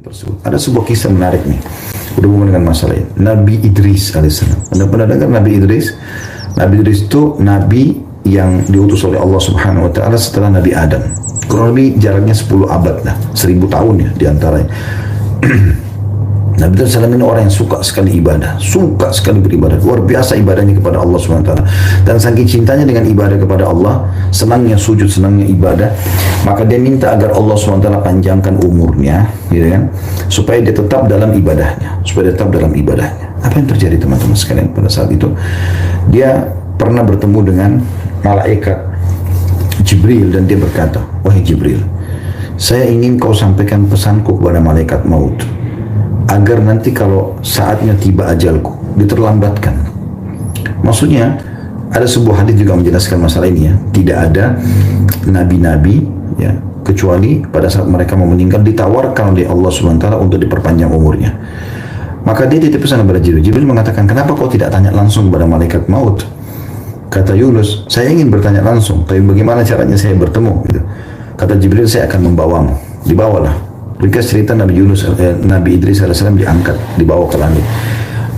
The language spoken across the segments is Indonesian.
tersebut. Ada sebuah kisah menarik nih berhubungan dengan masalah ini. Nabi Idris alaihissalam. Anda pernah dengar Nabi Idris? Nabi Idris itu nabi yang diutus oleh Allah Subhanahu wa taala setelah Nabi Adam. Kurang lebih jaraknya 10 abad lah, 1000 tahun ya diantaranya. Nabi Idris ini orang yang suka sekali ibadah, suka sekali beribadah, luar biasa ibadahnya kepada Allah Subhanahu wa taala. Dan saking cintanya dengan ibadah kepada Allah, senangnya sujud, senangnya ibadah, maka dia minta agar Allah Subhanahu wa taala panjangkan umurnya, gitu kan, supaya dia tetap dalam ibadahnya, supaya dia tetap dalam ibadahnya. Apa yang terjadi teman-teman sekalian pada saat itu? Dia pernah bertemu dengan malaikat Jibril dan dia berkata, "Wahai Jibril, saya ingin kau sampaikan pesanku kepada malaikat maut, agar nanti kalau saatnya tiba ajalku, diterlambatkan." Maksudnya, ada sebuah hadis juga menjelaskan masalah ini ya. Tidak ada nabi-nabi ya, kecuali pada saat mereka mau meninggal ditawarkan oleh Allah Subhanahu wa taala untuk diperpanjang umurnya. Maka dia titip pesan kepada Jibril. Jibril mengatakan, "Kenapa kau tidak tanya langsung kepada malaikat maut?" Kata Yunus, "Saya ingin bertanya langsung, tapi bagaimana caranya saya bertemu?" Gitu. Kata Jibril, "Saya akan membawamu." Dibawalah. Ringkas cerita Nabi Idris alaihissalam diangkat, dibawa ke langit.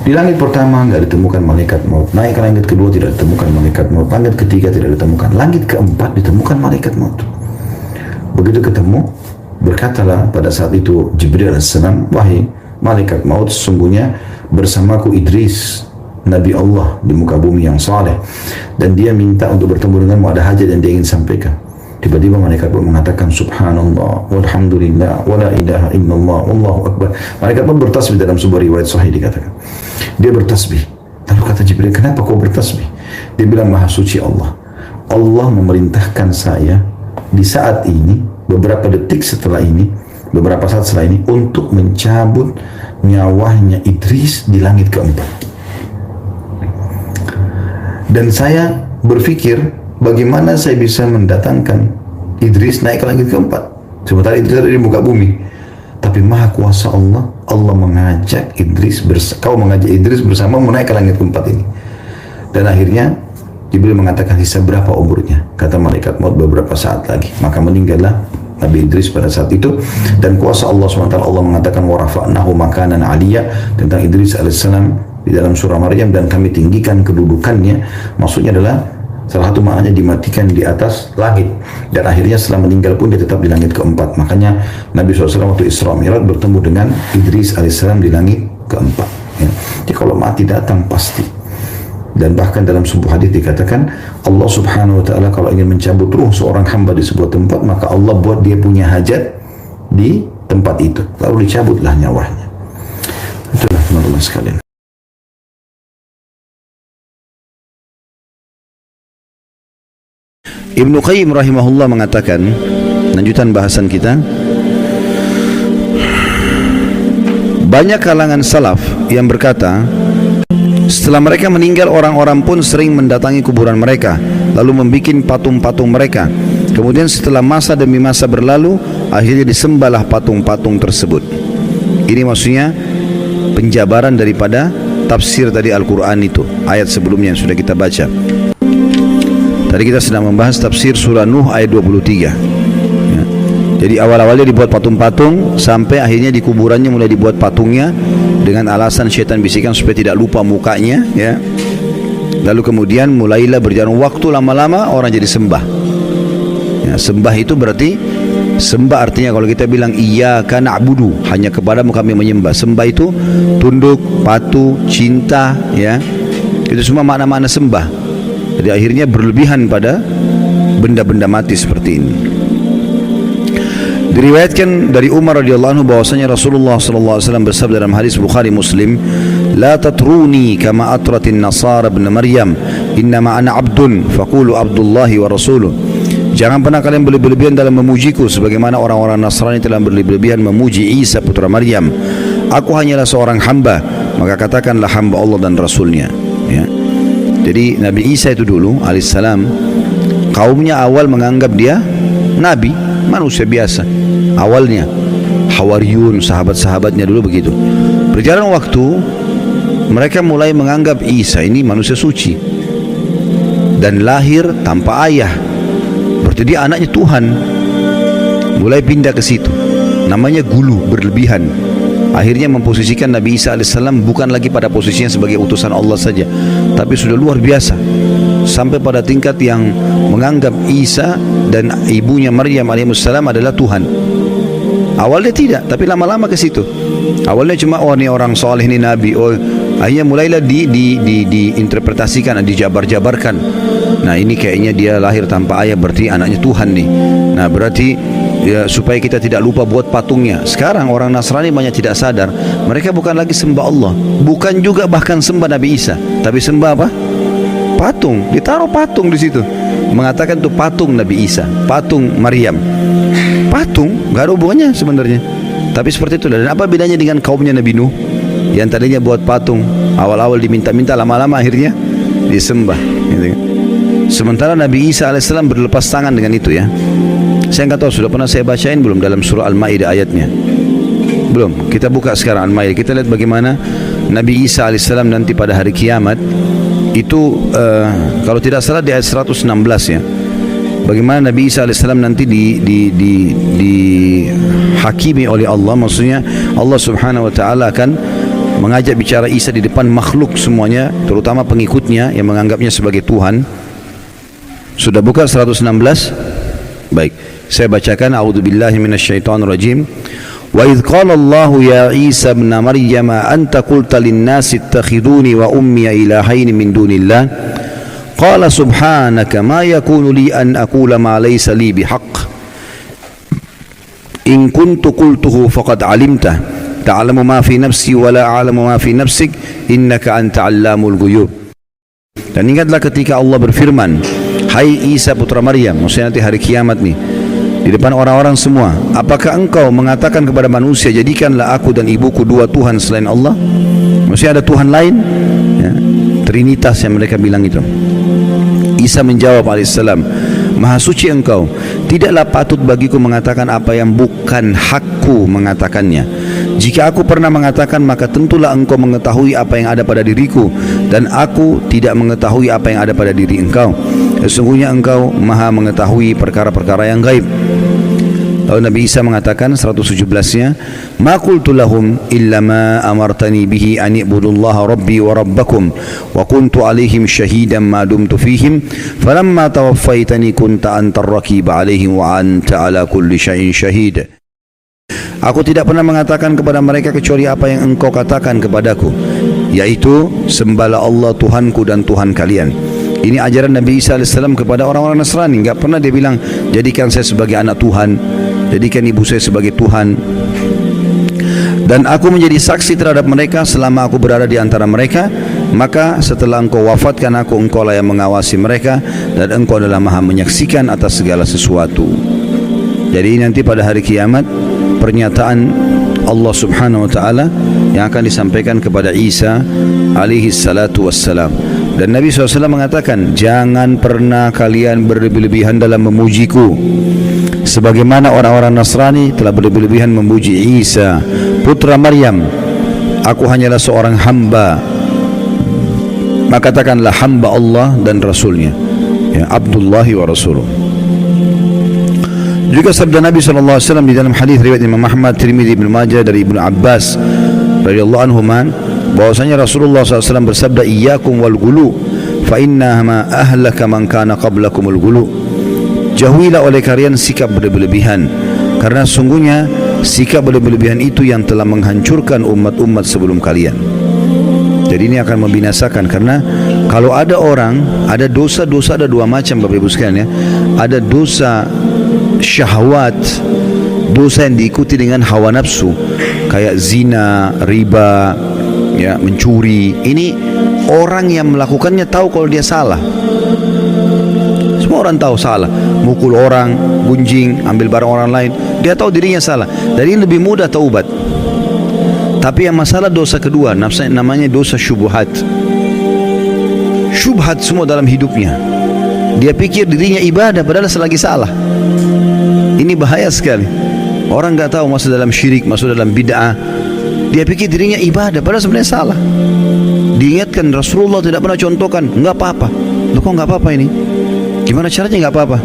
Di langit pertama nggak ditemukan malaikat maut. Naik ke langit kedua tidak ditemukan malaikat maut. Langit ketiga tidak ditemukan. Langit keempat ditemukan malaikat maut. Begitu ketemu, berkatalah pada saat itu Jibril alaihissalam, "Wahai malaikat maut, sesungguhnya bersamaku Idris, Nabi Allah di muka bumi yang saleh, dan dia minta untuk bertemu denganmu, ada hajat yang dia ingin sampaikan." Tiba-tiba malaikat pun mengatakan, "Subhanallah, walhamdulillah, wala ilaha illallah, wallahu akbar." Malaikat pun bertasbih, dalam sebuah riwayat sahih dikatakan. Dia bertasbih. Lalu kata Jibril, "Kenapa kau bertasbih?" Dia bilang, "Maha suci Allah. Allah memerintahkan saya di saat ini, beberapa detik setelah ini, beberapa saat setelah ini, untuk mencabut nyawanya Idris di langit keempat. Dan saya berpikir, bagaimana saya bisa mendatangkan Idris naik ke langit keempat, sementara Idris ada di muka bumi. Tapi maha kuasa Allah, Allah mengajak Idris, kau mengajak Idris bersama menaik ke langit keempat ini." Dan akhirnya Jibril mengatakan, "Sisa berapa umurnya?" Kata malaikat maut, "Beberapa saat lagi." Maka meninggallah Nabi Idris pada saat itu. Dan kuasa Allah SWT, Allah mengatakan, "Wa rafa'nahu makanan aliyya," tentang Idris alaihissalam di dalam surah Maryam, dan kami tinggikan kedudukannya. Maksudnya adalah salah satu maknanya dimatikan di atas langit, dan akhirnya setelah meninggal pun dia tetap di langit keempat. Makanya Nabi SAW waktu Isra Mi'raj bertemu dengan Idris alaihissalam di langit keempat ya. Jadi kalau mati datang pasti. Dan bahkan dalam sebuah hadis dikatakan, Allah Subhanahu wa taala kalau ingin mencabut ruh seorang hamba di sebuah tempat, maka Allah buat dia punya hajat di tempat itu, lalu dicabutlah nyawanya. Itulah teman-teman sekalian. Ibnu Qayyim rahimahullah mengatakan, lanjutan bahasan kita, banyak kalangan salaf yang berkata, setelah mereka meninggal, orang-orang pun sering mendatangi kuburan mereka, lalu membuat patung-patung mereka. Kemudian setelah masa demi masa berlalu, akhirnya disembahlah patung-patung tersebut. Ini maksudnya penjabaran daripada tafsir tadi Al-Quran itu, ayat sebelumnya yang sudah kita baca. Tadi kita sedang membahas tafsir surah Nuh ayat 23 ya. Jadi awal-awalnya dibuat patung-patung, sampai akhirnya di kuburannya mulai dibuat patungnya, dengan alasan syaitan bisikan supaya tidak lupa mukanya ya. Lalu kemudian mulailah berjalan waktu, lama-lama orang jadi sembah ya. Sembah itu berarti, sembah artinya kalau kita bilang iyyaka na'budu, hanya kepadamu kami menyembah. Sembah itu tunduk, patuh, cinta ya. Itu semua makna-makna sembah. Jadi akhirnya berlebihan pada benda-benda mati seperti ini. Diriwayatkan dari Umar radhiyallahu anhu bahwasanya Rasulullah sallallahu alaihi wasallam bersabda dalam hadis Bukhari Muslim, "La tatruni kama atratin nasara ibn Maryam, innama ana abdun faqulu abdullahi wa rasuluh." Jangan pernah kalian berlebihan dalam memujiku sebagaimana orang-orang Nasrani telah berlebihan memuji Isa putra Maryam. Aku hanyalah seorang hamba, maka katakanlah hamba Allah dan Rasulnya ya. Jadi Nabi Isa itu dulu alaihissalam, kaumnya awal menganggap dia nabi, manusia biasa. Awalnya Hawariyun, sahabat-sahabatnya dulu begitu. Berjalan waktu, mereka mulai menganggap Isa ini manusia suci dan lahir tanpa ayah, berarti dia anaknya Tuhan. Mulai pindah ke situ. namanya gulu, berlebihan. Akhirnya memposisikan Nabi Isa alaihissalam bukan lagi pada posisinya sebagai utusan Allah saja, tapi sudah luar biasa, sampai pada tingkat yang menganggap Isa dan ibunya Maryam alaihissalam adalah Tuhan. Awalnya tidak, tapi lama-lama ke situ. Awalnya cuma ini orang soleh, ini nabi. Akhirnya mulailah diinterpretasikan, dijabar-jabarkan. Nah, ini kayaknya dia lahir tanpa ayah, berarti anaknya Tuhan nih. Nah, berarti ya, supaya kita tidak lupa buat patungnya. Sekarang orang Nasrani banyak tidak sadar, mereka bukan lagi sembah Allah, bukan juga bahkan sembah Nabi Isa, tapi sembah apa? Patung. Ditaruh patung di situ, mengatakan itu patung Nabi Isa, patung Maryam. Patung, gak ada hubungannya sebenarnya, tapi seperti itu. Dan apa bedanya dengan kaumnya Nabi Nuh yang tadinya buat patung, awal-awal diminta-minta, lama-lama akhirnya disembah gitu. Sementara Nabi Isa alaihissalam berlepas tangan dengan itu ya. Saya nggak tahu sudah pernah saya bacain belum dalam surah Al-Maidah ayatnya. Belum. Kita buka sekarang Al-Maidah. Kita lihat bagaimana Nabi Isa alaihissalam nanti pada hari kiamat itu kalau tidak salah di ayat 116 ya. Bagaimana Nabi Isa alaihissalam nanti dihakimi oleh Allah. Maksudnya Allah subhanahu wa ta'ala akan mengajak bicara Isa di depan makhluk semuanya, terutama pengikutnya yang menganggapnya sebagai Tuhan. Sudah buka 116? Baik, saya bacakan. A'udzubillahi minasyaitonirrajim. Wa idz qala Allahu ya Isa ibn Maryam anta qulta lin-nasi ittakhiduni wa ummi ilahaini min dunillah qala subhanaka ma yakunu li an aqula ma laysa li bihaqq in kuntu qultuhu faqad alimta ta'lamu ma fi nafsi wa la a'lamu ma fi nafsik innaka anta 'allamul ghuyub. Dan ingatlah ketika Allah berfirman, hai Isa putra Maryam, maksudnya nanti hari kiamat nih, di depan orang-orang semua, apakah engkau mengatakan kepada manusia, jadikanlah aku dan ibuku dua Tuhan selain Allah? Maksudnya ada Tuhan lain ya, Trinitas yang mereka bilang itu. Isa menjawab alaihissalam, maha suci engkau, tidaklah patut bagiku mengatakan apa yang bukan hakku mengatakannya. Jika aku pernah mengatakan, maka tentulah engkau mengetahui apa yang ada pada diriku, dan aku tidak mengetahui apa yang ada pada diri engkau. Sesungguhnya engkau maha mengetahui perkara-perkara yang gaib. Lalu Nabi Isa mengatakan 117-nya, ma qultu lahum illa ma amartani bihi an i'budullaha rabbi wa rabbakum wa kuntu alaihim syahidan ma dumtu fihim falamma tawaffaitani kunta antar raqib alaihim wa anta ala kulli syai'in syahid. Aku tidak pernah mengatakan kepada mereka kecuali apa yang engkau katakan kepadaku, yaitu sembahlah Allah Tuhanku dan Tuhan kalian. Ini ajaran Nabi Isa AS kepada orang-orang Nasrani. Enggak pernah dia bilang, jadikan saya sebagai anak Tuhan, jadikan ibu saya sebagai Tuhan. Dan aku menjadi saksi terhadap mereka selama aku berada di antara mereka. Maka setelah engkau wafatkan aku, engkau lah yang mengawasi mereka, dan engkau adalah maha menyaksikan atas segala sesuatu. Jadi nanti pada hari kiamat, pernyataan Allah subhanahu wa ta'ala yang akan disampaikan kepada Isa alaihi salatu wassalam. Dan Nabi SAW mengatakan, jangan pernah kalian berlebih-lebihan dalam memujiku, sebagaimana orang-orang Nasrani telah berlebih-lebihan memuji Isa putra Maryam. Aku hanyalah seorang hamba, maka katakanlah hamba Allah dan Rasulnya, ya, Abdullahi wa Rasuluh. Juga sabda Nabi SAW di dalam hadis riwayat Imam Ahmad, Tirmidzi, Ibnu Majah dari Ibnu Abbas radhiyallahu anhuman, bahwasanya Rasulullah SAW bersabda, iyyakum wal ghulu fa inna ma ahlaka man kana qablakumul ghulu. Jauhilah oleh kalian sikap berlebihan, karena sungguhnya sikap berlebihan itu yang telah menghancurkan umat-umat sebelum kalian. Jadi ini akan membinasakan, karena kalau ada orang, ada dosa-dosa, ada dua macam Bapak Ibu sekalian ya. Ada dosa syahwat, dosa yang diikuti dengan hawa nafsu, kayak zina, riba, ya, mencuri. Ini orang yang melakukannya tahu kalau dia salah. Semua orang tahu salah. Mukul orang, gunjing, ambil barang orang lain, dia tahu dirinya salah. Jadi lebih mudah taubat. Tapi yang masalah dosa kedua, namanya dosa syubhat. Syubhat semua dalam hidupnya. Dia pikir dirinya ibadah padahal selagi salah. Ini bahaya sekali. Orang nggak tahu masuk dalam syirik, masuk dalam bid'ah. Dia pikir dirinya ibadah padahal sebenarnya salah. Diingatkan, Rasulullah tidak pernah contohkan, nggak apa-apa. Loh, kok nggak apa-apa ini? Gimana caranya nggak apa-apa?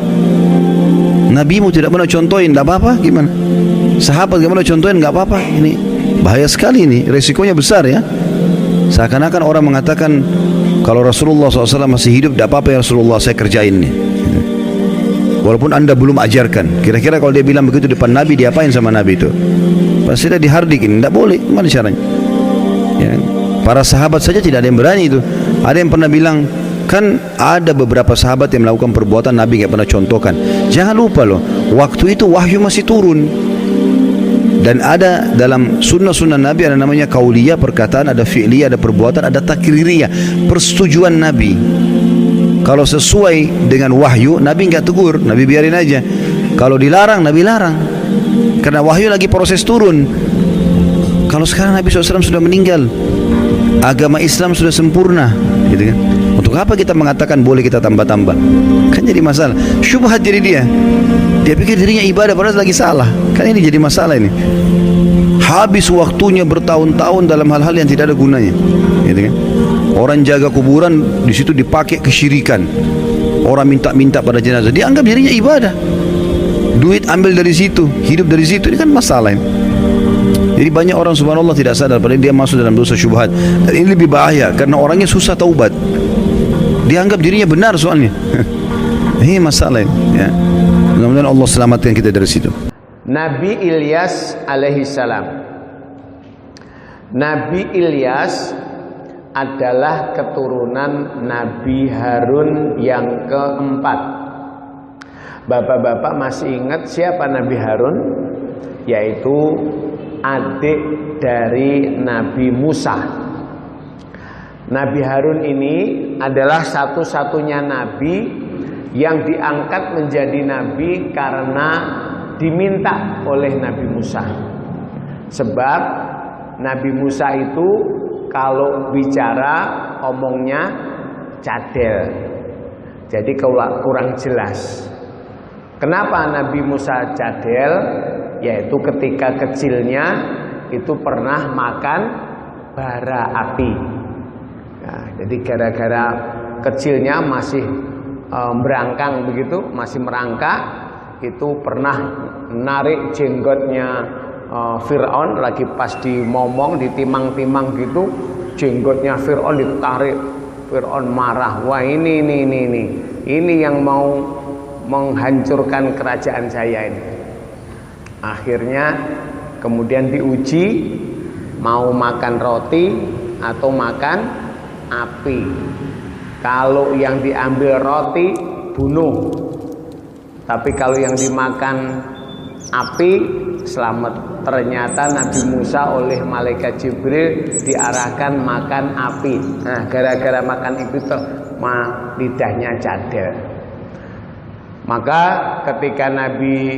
Nabimu tidak pernah contohin, nggak apa-apa? Gimana? Sahabat gimana contohin, nggak apa-apa. Ini bahaya sekali, ini resikonya besar ya. Seakan-akan orang mengatakan kalau Rasulullah SAW masih hidup, tidak apa-apa ya Rasulullah, saya kerjain nih. Walaupun anda belum ajarkan. Kira-kira kalau dia bilang begitu depan Nabi, diapain sama Nabi itu? Pasti dia dihardikin. Tidak boleh. Gimana caranya? Ya. Para sahabat saja tidak ada yang berani itu. Ada yang pernah bilang, kan ada beberapa sahabat yang melakukan perbuatan Nabi nggak pernah contohkan. Jangan lupa loh, waktu itu wahyu masih turun. Dan ada dalam sunnah-sunnah Nabi ada namanya kauliyah, perkataan, ada fi'liyah, ada perbuatan, ada takririyah, persetujuan Nabi. Kalau sesuai dengan wahyu, Nabi nggak tegur, Nabi biarin aja. Kalau dilarang, Nabi larang. Karena wahyu lagi proses turun. Kalau sekarang Nabi SAW sudah meninggal, agama Islam sudah sempurna, gitu kan? Untuk apa kita mengatakan boleh kita tambah-tambah? Kan jadi masalah. Syubhat jadi dia. Dia pikir dirinya ibadah padahal lagi salah. Kan ini jadi masalah ini. Habis waktunya bertahun-tahun dalam hal-hal yang tidak ada gunanya, gitu kan? Orang jaga kuburan, di situ dipakai kesyirikan. Orang minta-minta pada jenazah, dianggap dirinya ibadah. Duit ambil dari situ, hidup dari situ. Ini kan masalah ini. Jadi banyak orang subhanallah tidak sadar padahal dia masuk dalam dosa syubhat. Dan ini lebih bahaya karena orangnya susah taubat. Dianggap dirinya benar soalnya. Ini masalah ini, ya. Mudah-mudahan Allah selamatkan kita dari situ. Nabi Ilyas alaihissalam. Nabi Ilyas adalah keturunan Nabi Harun yang keempat. Bapak-bapak masih ingat siapa Nabi Harun? Yaitu adik dari Nabi Musa. Nabi Harun ini adalah satu-satunya nabi yang diangkat menjadi nabi karena diminta oleh Nabi Musa. Sebab Nabi Musa itu kalau bicara omongnya cadel, jadi kurang jelas. Kenapa Nabi Musa cadel? Yaitu ketika kecilnya itu pernah makan bara api. Nah, jadi gara-gara kecilnya masih merangkang begitu, masih merangkak, itu pernah narik jenggotnya Fir'aun lagi pas dimomong, ditimang-timang gitu, jenggotnya Fir'aun ditarik. Fir'aun marah, wah ini yang mau menghancurkan kerajaan saya ini. Akhirnya kemudian diuji mau makan roti atau makan api. Kalau yang diambil roti bunuh, tapi kalau yang dimakan api selamat. Ternyata Nabi Musa oleh malaikat Jibril diarahkan makan api. Nah, gara-gara makan itu lidahnya cadel. Maka ketika Nabi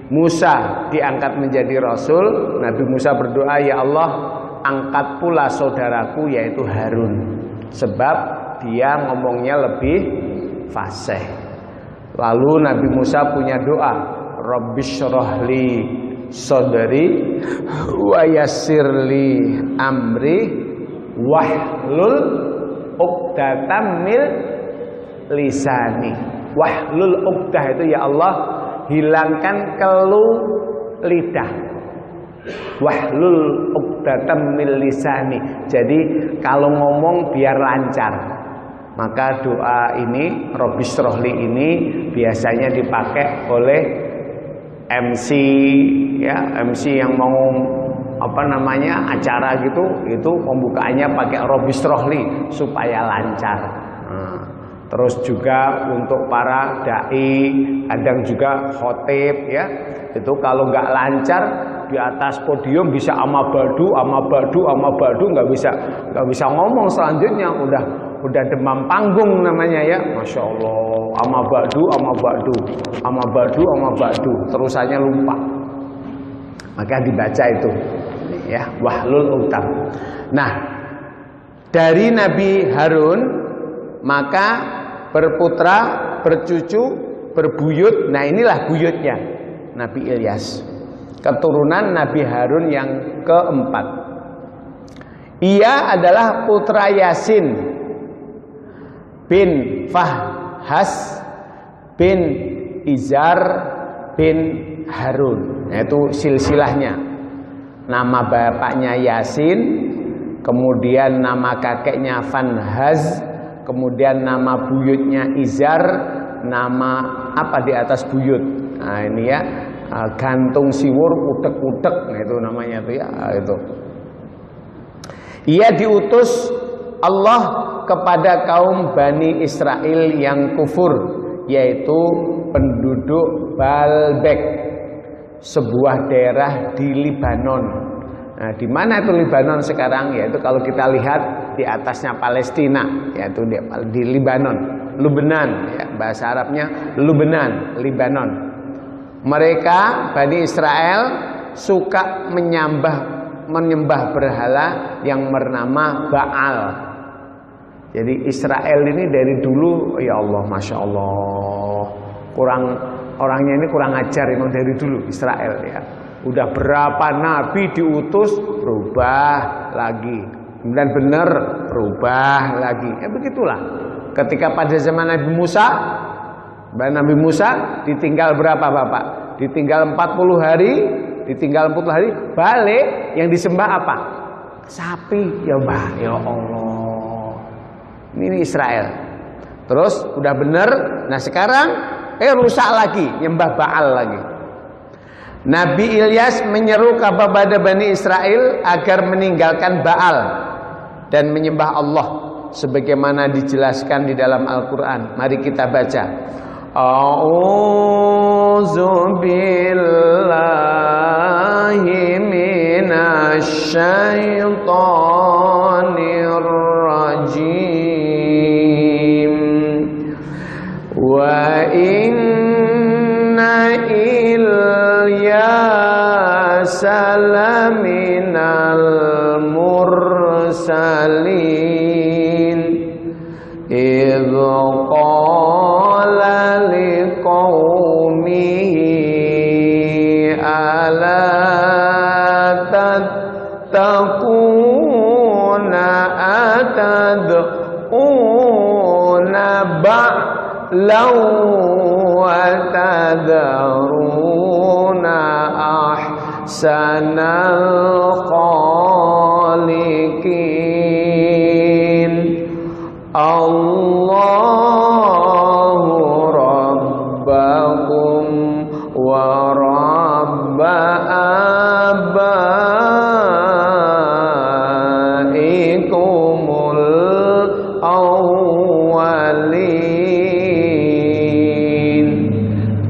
Musa diangkat menjadi Rasul, Nabi Musa berdoa, ya Allah, angkat pula saudaraku yaitu Harun, sebab dia ngomongnya lebih fasih. Lalu Nabi Musa punya doa, Rabbishrahli sadri wa yassirli amri wahlul uqdatam min lisani. Wahlul uqdah itu ya Allah, hilangkan keluh lidah. Wahlul uqdatam min lisani. Jadi kalau ngomong biar lancar. Maka doa ini, Rabbishrahli ini biasanya dipakai oleh MC ya, MC yang mau acara gitu, itu pembukaannya pakai Rabbishrahli supaya lancar. Terus juga untuk para dai, kadang juga khotib ya, itu kalau nggak lancar di atas podium bisa amabadu, nggak bisa ngomong selanjutnya, udah demam panggung namanya ya, masya Allah, amabadu, terusannya lupa. Maka dibaca itu ya, wahlul uqdam. Nah, dari Nabi Harun maka berputra, bercucu, berbuyut. Nah, inilah buyutnya Nabi Ilyas, keturunan Nabi Harun yang keempat. Ia adalah putra Yasin bin Fahhas bin Izar bin Harun. yaitu silsilahnya. Nama bapaknya Yasin, kemudian nama kakeknya Fanhaz, kemudian nama buyutnya Izar, nama apa di atas buyut. Nah ini ya, gantung siwur utek-utek, itu namanya tuh ya, itu. Ia diutus Allah kepada kaum Bani Israel yang kufur, yaitu penduduk Baalbek, sebuah daerah di Libanon. Nah, di mana itu Libanon sekarang? Yaitu kalau kita lihat di atasnya Palestina, yaitu di Libanon, Lubnan, ya, bahasa Arabnya Lubnan, Libanon. Mereka Bani Israel suka menyembah berhala yang bernama Baal. Jadi Israel ini dari dulu, ya Allah, masya Allah, orangnya ini kurang ajar memang dari dulu Israel ya. Udah berapa nabi diutus, berubah lagi, kemudian benar berubah lagi. Begitulah. Ketika pada zaman Nabi Musa ditinggal berapa Bapak? Ditinggal 40 hari, balik yang disembah apa? Sapi. Ya Allah. Ini Israel. Terus udah benar. Nah sekarang rusak lagi, nyembah Baal lagi. Nabi Ilyas menyeru kepada Bani Israel agar meninggalkan Baal dan menyembah Allah sebagaimana dijelaskan di dalam Al-Quran. Mari kita baca. A'udzu billahi minasy syaithanir rajim. Wa inna Ilyasa laminal mursalin idh qala liqaumihi ala tattaquna atad'una ba'law wa tadharuna ahsanal khaliqin. Allahu rabbakum wa rabba abaikumul awwalin.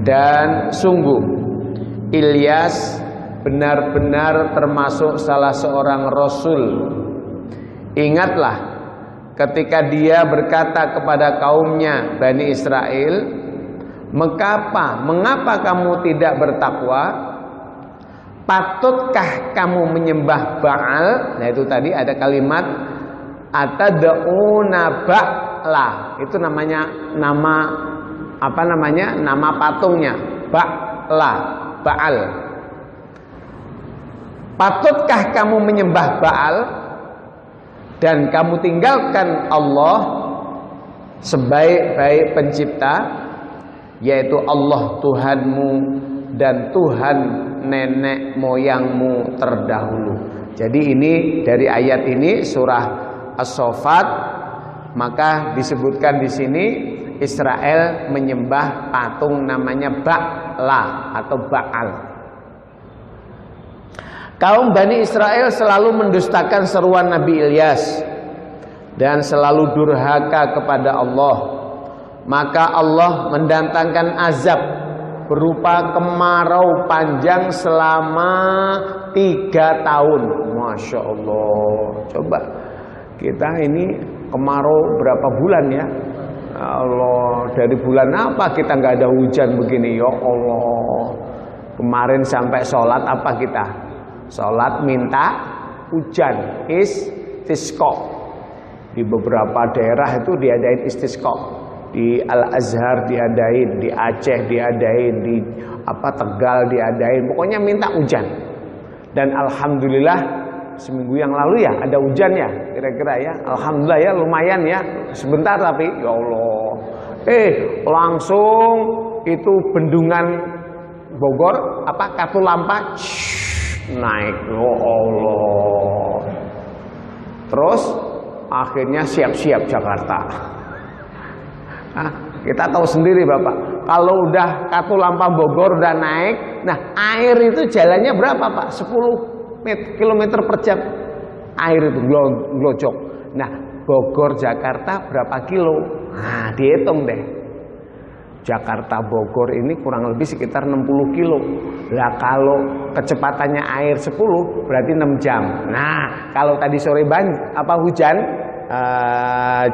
Dan sungguh Ilyas benar-benar termasuk salah seorang rasul. Ingatlah ketika dia berkata kepada kaumnya Bani Israel, mengapa kamu tidak bertakwa? Patutkah kamu menyembah Baal? Nah itu tadi ada kalimat atad'una ba'la. Itu nama patungnya, Ba'la, Baal. Patutkah kamu menyembah Baal dan kamu tinggalkan Allah sebaik-baik pencipta, yaitu Allah Tuhanmu dan Tuhan nenek moyangmu terdahulu. Jadi ini dari ayat ini surah As-Saffat, maka disebutkan di sini Israel menyembah patung namanya Ba'la atau Baal. Kaum Bani Israel selalu mendustakan seruan Nabi Ilyas dan selalu durhaka kepada Allah. Maka Allah mendatangkan azab berupa kemarau panjang selama 3 tahun. Masya Allah. Coba kita ini kemarau berapa bulan ya? Allah, dari bulan apa kita nggak ada hujan begini? Ya Allah. Kemarin sampai sholat apa kita? Sholat minta hujan, istisqa. Di beberapa daerah itu diadain istisqa. Di Al-Azhar diadain, di Aceh diadain, di Tegal diadain. Pokoknya minta hujan. Dan alhamdulillah seminggu yang lalu ya ada hujan ya, kira-kira ya. Alhamdulillah ya, lumayan ya. Sebentar tapi ya Allah. Langsung itu bendungan Bogor apa Katulampa naik, ya Allah. Terus akhirnya siap-siap Jakarta. Nah, kita tahu sendiri Bapak, kalau udah Katulampa Bogor udah naik, nah air itu jalannya berapa Pak? 10 km per jam. Air itu glojok. Nah, Bogor Jakarta berapa kilo? Nah, dihitung deh. Jakarta Bogor ini kurang lebih sekitar 60 kilo. Lah kalau kecepatannya air 10 berarti 6 jam. Nah, kalau tadi sore hujan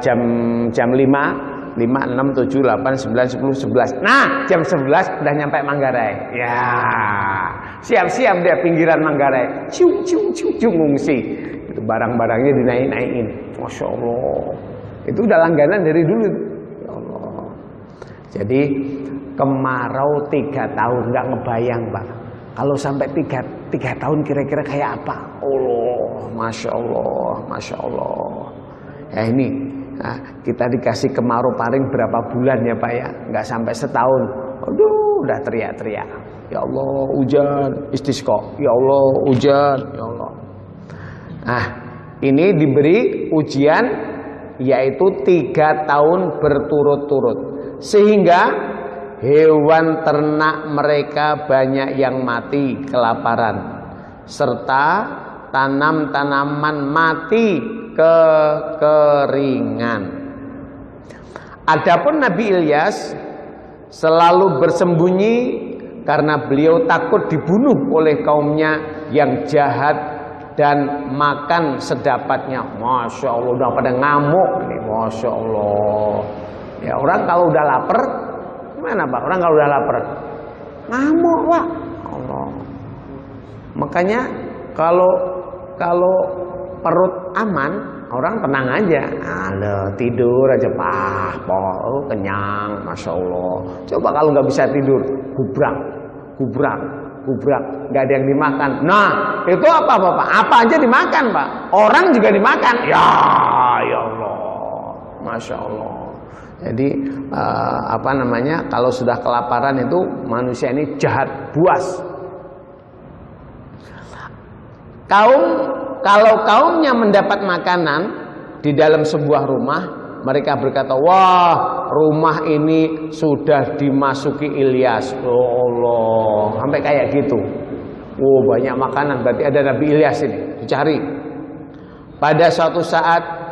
jam 5, 6, 7, 8, 9, 10, 11. Nah, jam 11 udah nyampe Manggarai. Ya, siap-siap deh pinggiran Manggarai. Ciu ngungsi. Itu barang-barangnya dinaik-naikin. Masya Allah. Itu udah langganan dari dulu. Ya Allah. Jadi kemarau 3 tahun nggak ngebayang Pak. Kalau sampai 3 tahun kira-kira kayak apa? Allah, Masya Allah, Masya Allah. Ya ini. Nah, kita dikasih kemarau paling berapa bulan ya Pak ya? Nggak sampai setahun. Aduh, udah teriak-teriak. Ya Allah, hujan, istisqa. Ya Allah, hujan. Ya Allah. Nah, ini diberi ujian yaitu 3 tahun berturut-turut. Sehingga hewan ternak mereka banyak yang mati kelaparan. Serta tanam-tanaman mati kekeringan. Adapun Nabi Ilyas selalu bersembunyi karena beliau takut dibunuh oleh kaumnya yang jahat dan makan sedapatnya. Masya Allah, udah pada ngamuk nih. Masya Allah. Ya, orang kalau udah lapar gimana Pak? Orang kalau udah lapar ngamuk Pak. Allah. Makanya kalau perut aman, orang tenang aja. Tidur aja Pak. Kenyang, Masya Allah. Coba kalau nggak bisa tidur, gubrak, nggak ada yang dimakan. Nah, itu apa Bapak? Apa aja dimakan Pak? Orang juga dimakan. Ya Allah, Masya Allah. Jadi kalau sudah kelaparan itu manusia ini jahat, buas. Kalau kaumnya mendapat makanan di dalam sebuah rumah, mereka berkata, wah, rumah ini sudah dimasuki Ilyas. Oh Allah, sampai kayak gitu. Oh, banyak makanan, berarti ada Nabi Ilyas ini, dicari. Pada suatu saat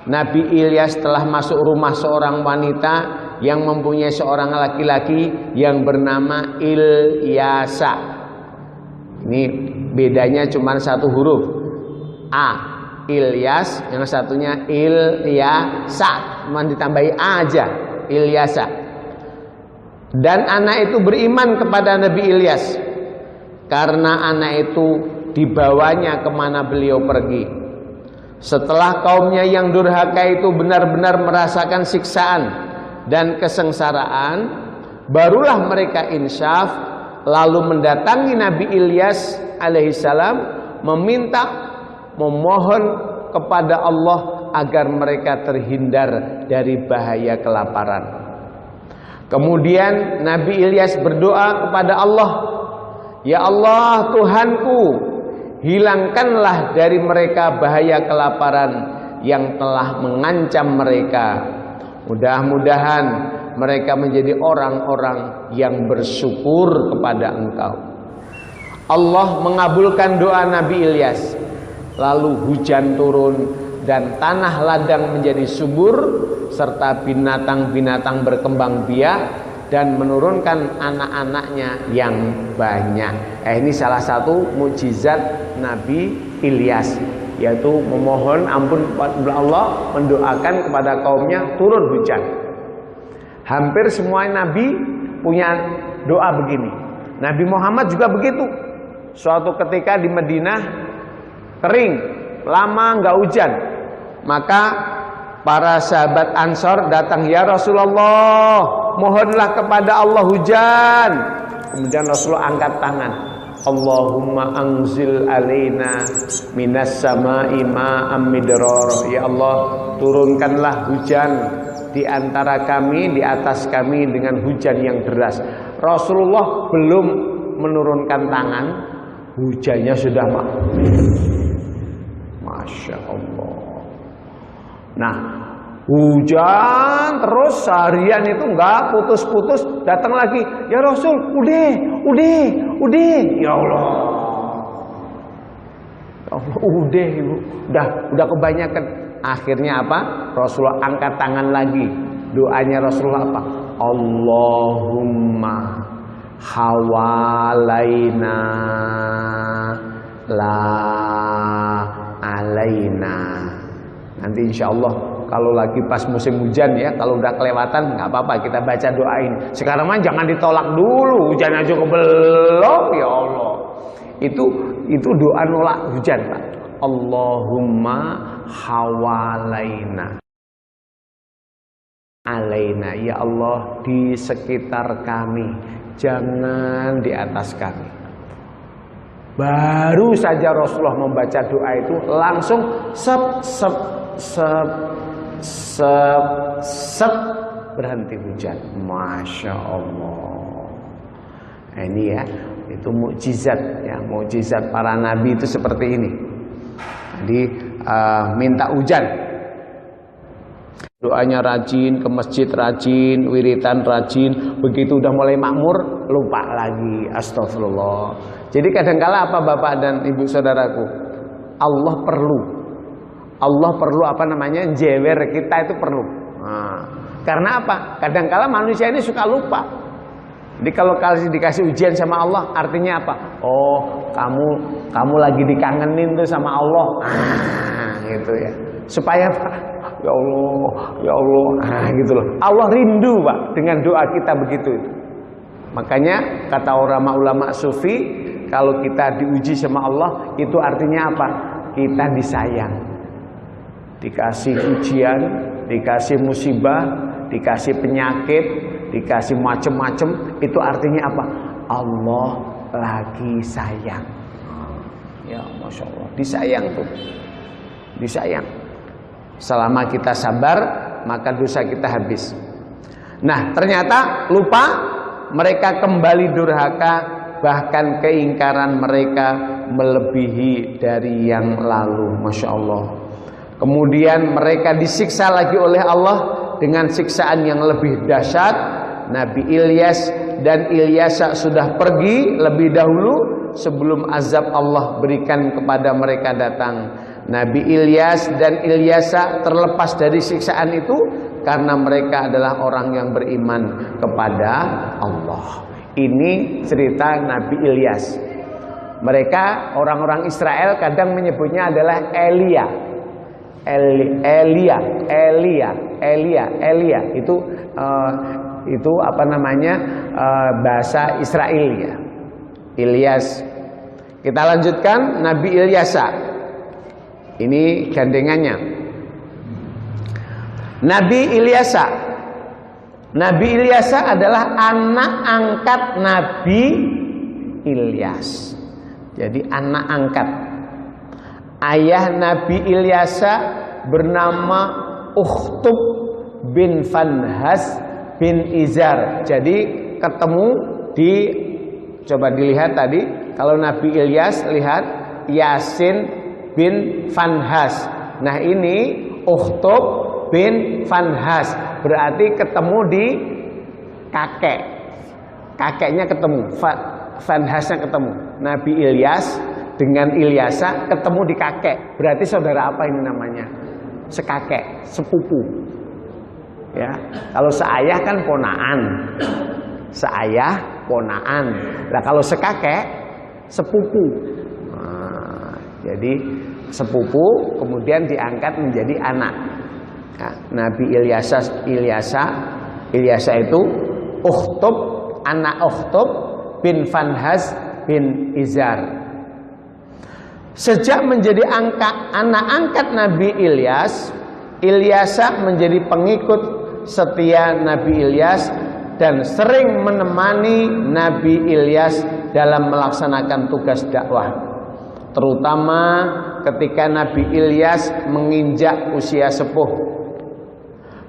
Nabi Ilyas telah masuk rumah seorang wanita yang mempunyai seorang laki-laki yang bernama Ilyasa. Ini bedanya cuma 1 huruf. A, Ilyas, yang satunya Ilyasa, cuma ditambahi A aja, Ilyasa. Dan anak itu beriman kepada Nabi Ilyas karena anak itu dibawanya kemana beliau pergi. Setelah kaumnya yang durhaka itu benar-benar merasakan siksaan dan kesengsaraan, barulah mereka insyaf lalu mendatangi Nabi Ilyas alaihissalam memohon kepada Allah agar mereka terhindar dari bahaya kelaparan. Kemudian Nabi Ilyas berdoa kepada Allah, ya Allah Tuhanku, hilangkanlah dari mereka bahaya kelaparan yang telah mengancam mereka. Mudah-mudahan mereka menjadi orang-orang yang bersyukur kepada Engkau. Allah mengabulkan doa Nabi Ilyas. Lalu hujan turun dan tanah ladang menjadi subur serta binatang-binatang berkembang biak dan menurunkan anak-anaknya yang banyak. Ini salah satu mukjizat Nabi Ilyas, yaitu memohon ampun kepada Allah, mendoakan kepada kaumnya turun hujan. Hampir semua nabi punya doa begini. Nabi Muhammad juga begitu. Suatu ketika di Madinah kering, lama nggak hujan, maka para sahabat Ansor datang, ya Rasulullah, mohonlah kepada Allah hujan. Kemudian Rasulullah angkat tangan, Allahumma anzil alaina minas sama'i ma'am midrar. Ya Allah, turunkanlah hujan di antara kami, di atas kami dengan hujan yang deras. Rasulullah belum menurunkan tangan, hujannya sudah Masya Allah. Nah, hujan terus seharian itu enggak putus-putus, datang lagi, ya Rasul, udah, ya Allah, udah ibu, udah kebanyakan. Akhirnya apa? Rasulullah angkat tangan lagi. Doanya Rasulullah apa? Allahumma hawalaina la alaina. Nanti insya Allah kalau lagi pas musim hujan ya, kalau udah kelewatan nggak apa-apa, kita baca doain. Sekarang mah jangan ditolak dulu, hujan aja belum, ya Allah. Itu doa nolak hujan, Pak. Allahumma hawalaina alaina, ya Allah, di sekitar kami, jangan di atas kami. Baru saja Rasulullah membaca doa itu, langsung berhenti hujan. Masya Allah. Nah, ini ya, itu mukjizat ya, mukjizat para nabi itu seperti ini. Jadi minta hujan, doanya rajin, ke masjid rajin, wiritan rajin. Begitu udah mulai makmur, lupa lagi. Astagfirullah. Jadi kadangkala apa Bapak dan Ibu saudaraku, Allah perlu apa namanya, jewer kita itu perlu. Nah, karena apa? Kadangkala manusia ini suka lupa. Jadi kalau dikasih ujian sama Allah, artinya apa? Oh, kamu lagi dikangenin tuh sama Allah. Gitu ya. Supaya ya Allah, gitu loh. Allah rindu, Pak, dengan doa kita begitu. Makanya kata ulama sufi, kalau kita diuji sama Allah, itu artinya apa? Kita disayang. Dikasih ujian, dikasih musibah, dikasih penyakit, dikasih macem-macem, itu artinya apa? Allah lagi sayang. Ya Masya Allah, disayang tuh, disayang. Selama kita sabar, maka dosa kita habis. Nah, ternyata lupa, mereka kembali durhaka, bahkan keingkaran mereka melebihi dari yang lalu. Masya Allah. Kemudian mereka disiksa lagi oleh Allah dengan siksaan yang lebih dahsyat. Nabi Ilyas dan Ilyasa sudah pergi lebih dahulu sebelum azab Allah berikan kepada mereka datang. Nabi Ilyas dan Ilyasa terlepas dari siksaan itu karena mereka adalah orang yang beriman kepada Allah. Ini cerita Nabi Ilyas. Mereka orang-orang Israel kadang menyebutnya adalah Elia. Elia itu apa namanya, bahasa Israel ya. Ilyas. Kita lanjutkan Nabi Ilyasa. Ini gandengannya. Nabi Ilyasa. Nabi Ilyasa adalah anak angkat Nabi Ilyas. Jadi anak angkat. Ayah Nabi Ilyasa bernama Ukhtub bin Fanhas bin Izar. Jadi ketemu coba dilihat tadi, kalau Nabi Ilyas lihat Yasin bin Fanhas. Nah ini Ukhtub bin Fanhas, berarti ketemu di kakeknya ketemu, Fanhasnya ketemu. Nabi Ilyas dengan Ilyasa ketemu di kakek, berarti saudara apa ini namanya? Sekakek, sepupu. Ya, kalau seayah kan ponaan, seayah ponaan. Nah kalau sekakek sepupu. Nah, jadi sepupu kemudian diangkat menjadi anak. Nah, Nabi Ilyasa itu Ukhtub, anak Ukhtub bin Fanhas bin Izar. Sejak menjadi anak angkat Nabi Ilyas, Ilyasa menjadi pengikut setia Nabi Ilyas dan sering menemani Nabi Ilyas dalam melaksanakan tugas dakwah, terutama ketika Nabi Ilyas menginjak usia sepuh.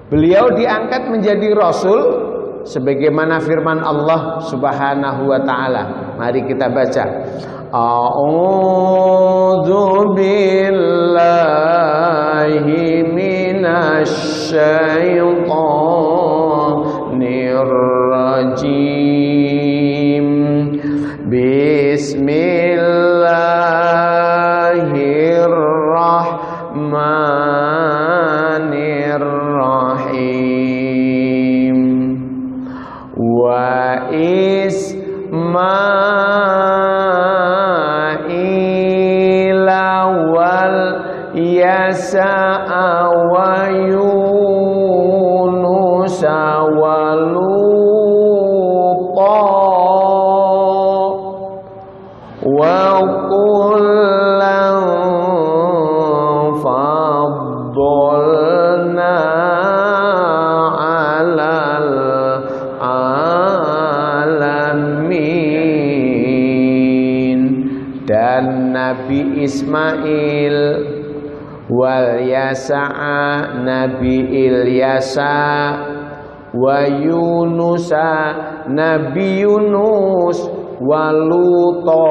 Beliau diangkat menjadi rasul sebagaimana firman Allah Subhanahu wa taala, Mari kita baca. A'udzu billahi minasy syaithanir rajim. Bismillahirrahmanirrahim. Wa Ismaila wal Yasa'a wa Yunus wa Luta wa kullan faddalna 'alal alamin. Dan Nabi Ismail wal Yasa'a Nabi Ilyasa wa Yunusa Nabi Yunus wa Luto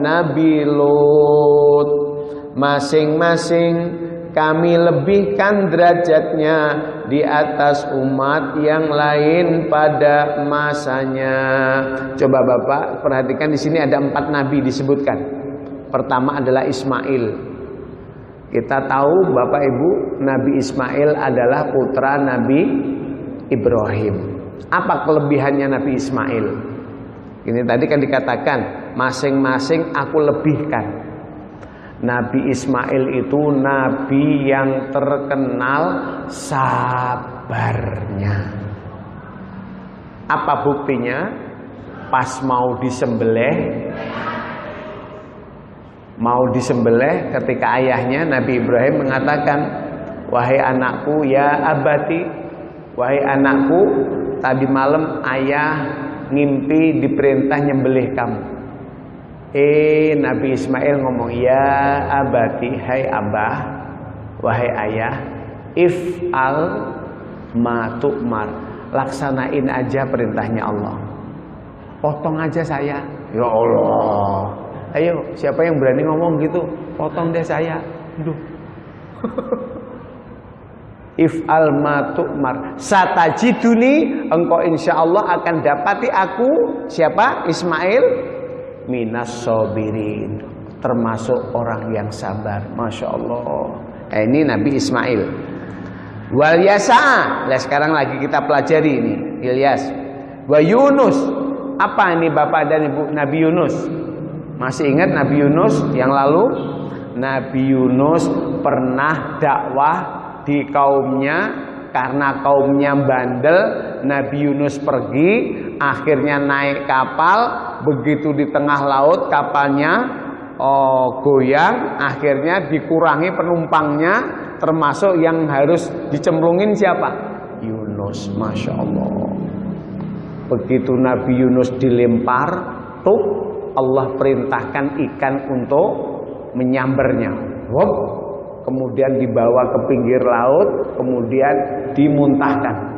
Nabi Lut. Masing-masing kami lebihkan derajatnya di atas umat yang lain pada masanya. Coba Bapak perhatikan, di sini ada 4 nabi disebutkan. Pertama adalah Ismail. Kita tahu Bapak Ibu, Nabi Ismail adalah putra Nabi Ibrahim. Apa kelebihannya Nabi Ismail? Ini tadi kan dikatakan masing-masing aku lebihkan. Nabi Ismail itu nabi yang terkenal sabarnya. Apa buktinya? Pas mau disembelih ketika ayahnya Nabi Ibrahim mengatakan, wahai anakku, ya abati, wahai anakku, tadi malam ayah ngimpi diperintah nyembelih kamu. Nabi Ismail ngomong, ya abati, hai abah, wahai ayah, if'al ma tu'mar, laksanain aja perintahnya Allah. Potong aja saya. Ya Allah. Ayo, siapa yang berani ngomong gitu? Potong deh saya. Aduh. If'al ma tu'mar, satajiduni, engkau insyaallah akan dapati aku, siapa? Ismail, minas sabirin, termasuk orang yang sabar. Masya Allah. Ini Nabi Ismail. Wal Yasa. Nah, sekarang lagi kita pelajari ini Ilyas. Wa Yunus. Apa ini Bapak dan Ibu? Nabi Yunus. Masih ingat Nabi Yunus yang lalu? Nabi Yunus pernah dakwah di kaumnya. Karena kaumnya bandel, Nabi Yunus pergi, akhirnya naik kapal. Begitu di tengah laut kapalnya goyang, akhirnya dikurangi penumpangnya, termasuk yang harus dicemplungin siapa? Yunus. Masya Allah. Begitu Nabi Yunus dilempar, tuh Allah perintahkan ikan untuk menyambarnya. Wop. Kemudian dibawa ke pinggir laut, kemudian dimuntahkan.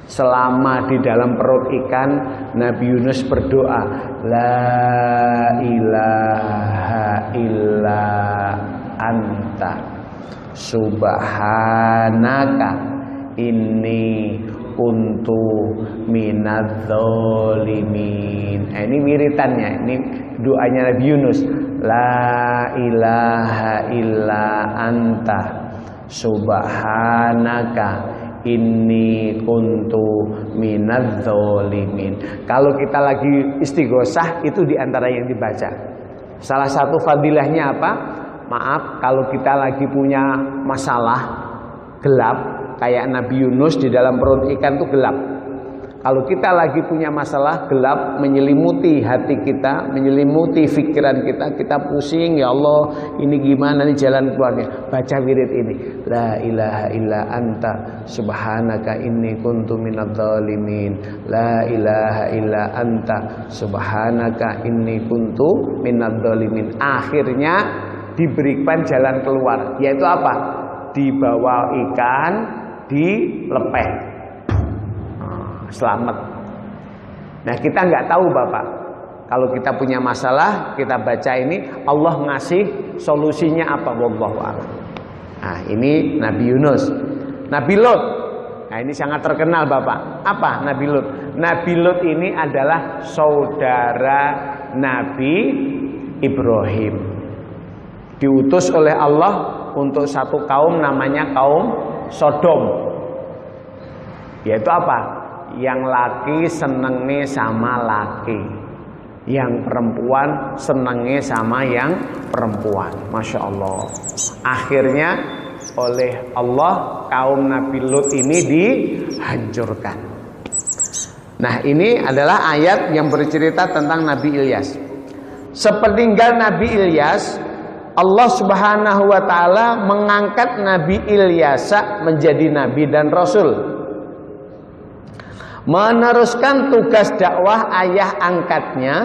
Selama di dalam perut ikan, Nabi Yunus berdoa, la ilaha illa anta subhanaka inni kuntu minadz-dzalimin. Ini wiritannya, ini doanya Nabi Yunus. La ilaha illa anta subhanaka inni kuntu minadz-dzalimin. Kalau kita lagi istighosah, itu diantara yang dibaca. Salah satu fadilahnya apa? Maaf, kalau kita lagi punya masalah gelap, kayak Nabi Yunus di dalam perut ikan itu gelap. Kalau kita lagi punya masalah gelap menyelimuti hati kita, menyelimuti pikiran kita, kita pusing, ya Allah, ini gimana nih jalan keluarnya? Baca wirid ini. La ilaha illa anta subhanaka inni kuntu minadz-dzalimin. La ilaha illa anta subhanaka inni kuntu minadz-dzalimin. Akhirnya diberikan jalan keluar, yaitu apa? Dibawa ikan, dilepeh. Selamat. Nah, kita nggak tahu Bapak. Kalau kita punya masalah, kita baca ini, Allah ngasih solusinya apa, wallahu a'lam. Nah, ini Nabi Yunus. Nabi Lut. Nah, ini sangat terkenal Bapak. Apa Nabi Lut? Nabi Lut ini adalah saudara Nabi Ibrahim. Diutus oleh Allah untuk satu kaum namanya kaum Sodom. Yaitu apa? Yang laki senengnya sama laki, yang perempuan senengnya sama yang perempuan. Masya Allah. Akhirnya oleh Allah kaum Nabi Lut ini dihancurkan. Nah, ini adalah ayat yang bercerita tentang Nabi Ilyas. Sepeninggal Nabi Ilyas, Allah Subhanahu wa taala mengangkat Nabi Ilyas menjadi nabi dan rasul. Meneruskan tugas dakwah ayah angkatnya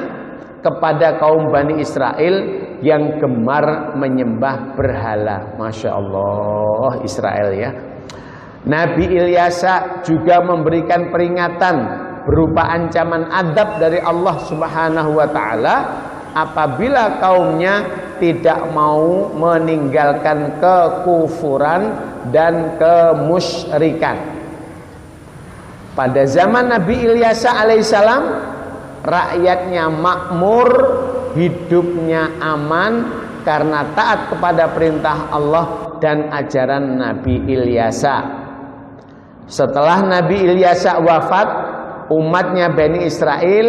kepada kaum Bani Israel yang gemar menyembah berhala. Masya Allah, Israel ya. Nabi Ilyas juga memberikan peringatan berupa ancaman adab dari Allah Subhanahu wa taala apabila kaumnya tidak mau meninggalkan kekufuran dan kemusyrikan. Pada zaman Nabi Ilyas alaihissalam, rakyatnya makmur, hidupnya aman karena taat kepada perintah Allah dan ajaran Nabi Ilyas. Setelah Nabi Ilyas wafat, umatnya Bani Israel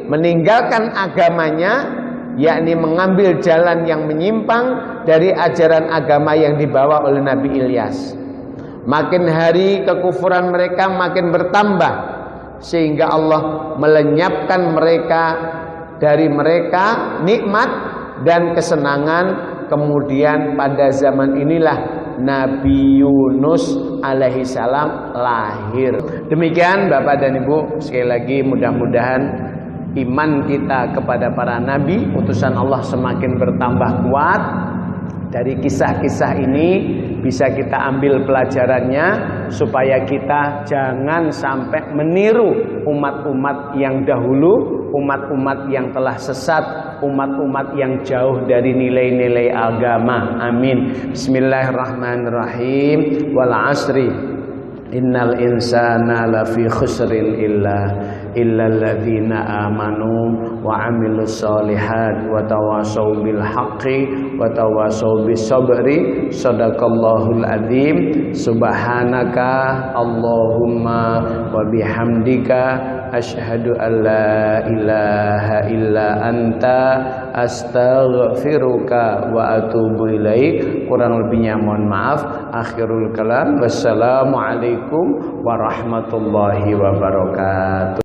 meninggalkan agamanya, yakni mengambil jalan yang menyimpang dari ajaran agama yang dibawa oleh Nabi Ilyas. Makin hari kekufuran mereka makin bertambah, sehingga Allah melenyapkan mereka dari mereka nikmat dan kesenangan. Kemudian pada zaman inilah Nabi Yunus alaihissalam lahir. Demikian Bapak dan Ibu, sekali lagi mudah-mudahan iman kita kepada para nabi utusan Allah semakin bertambah kuat. Dari kisah-kisah ini bisa kita ambil pelajarannya supaya kita jangan sampai meniru umat-umat yang dahulu, umat-umat yang telah sesat, umat-umat yang jauh dari nilai-nilai agama. Amin. Bismillahirrahmanirrahim. Wal asri innal insana lafi khusrin illalladzina amanu wa amilus solihat wa tawasaw bil haqqi wa tawasaw bis sabri. Shadaqallahul adzim. Subhanaka Allahumma wa bihamdika asyhadu an la ilaha illa anta astaghfiruka wa atubu ilaik. Kurang lebihnya mohon maaf. Akhirul kalam. Wassalamualaikum warahmatullahi wabarakatuh.